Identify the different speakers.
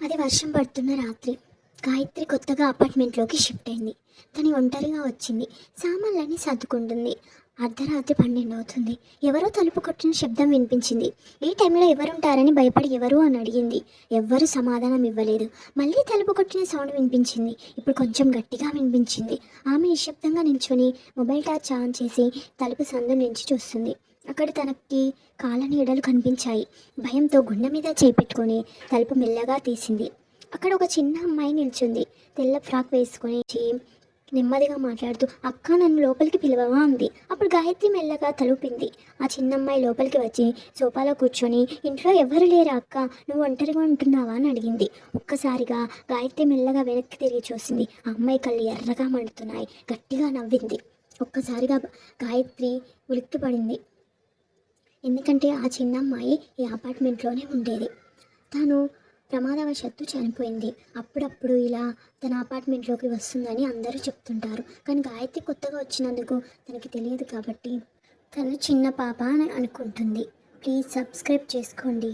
Speaker 1: అది వర్షం పడుతున్న రాత్రి. గాయత్రి కొత్తగా అపార్ట్మెంట్లోకి షిఫ్ట్ అయింది. తను ఒంటరిగా వచ్చింది. సామాన్లన్నీ సర్దుకుంటుంది. అర్ధరాత్రి 12 అవుతుంది. ఎవరో తలుపు కొట్టిన శబ్దం వినిపించింది. ఈ టైంలో ఎవరుంటారని భయపడి ఎవరు అని అడిగింది. ఎవ్వరూ సమాధానం ఇవ్వలేదు. మళ్ళీ తలుపు కొట్టిన సౌండ్ వినిపించింది. ఇప్పుడు కొంచెం గట్టిగా వినిపించింది. ఆమె నిశ్శబ్దంగా నిల్చొని మొబైల్ టార్చ్ ఆన్ చేసి తలుపు సందు నుంచి చూస్తుంది. అక్కడ తనకి కాళ్ళ నీడలు కనిపించాయి. భయంతో గుండె మీద చేపెట్టుకొని తలుపు మెల్లగా తీసింది. అక్కడ ఒక చిన్న అమ్మాయి నిల్చుంది. తెల్ల ఫ్రాక్ వేసుకొని నెమ్మదిగా మాట్లాడుతూ, అక్క నన్ను లోపలికి పిలవవా అంది. అప్పుడు గాయత్రి మెల్లగా తలుపింది. ఆ చిన్న అమ్మాయి లోపలికి వచ్చి సోఫాలో కూర్చొని, ఇంట్లో ఎవరు లేరా అక్క, నువ్వు ఒంటరిగా ఉంటున్నావా అని అడిగింది. ఒక్కసారిగా గాయత్రి మెల్లగా వెనక్కి తిరిగి చూసింది. ఆ అమ్మాయి కళ్ళు ఎర్రగా మండుతున్నాయి. గట్టిగా నవ్వింది. ఒక్కసారిగా గాయత్రి ఉలిక్కిపడింది. ఎందుకంటే ఆ చిన్న అమ్మాయి ఈ అపార్ట్మెంట్లోనే ఉండేది. తను ప్రమాదవశాత్తు చనిపోయింది. అప్పుడప్పుడు ఇలా తన అపార్ట్మెంట్లోకి వస్తుందని అందరూ చెప్తుంటారు. కానీ గాయత్రి కొత్తగా వచ్చినందుకు తనకి తెలియదు కాబట్టి తను చిన్న పాప అని అనుకుంటుంది. ప్లీజ్ సబ్స్క్రైబ్ చేసుకోండి.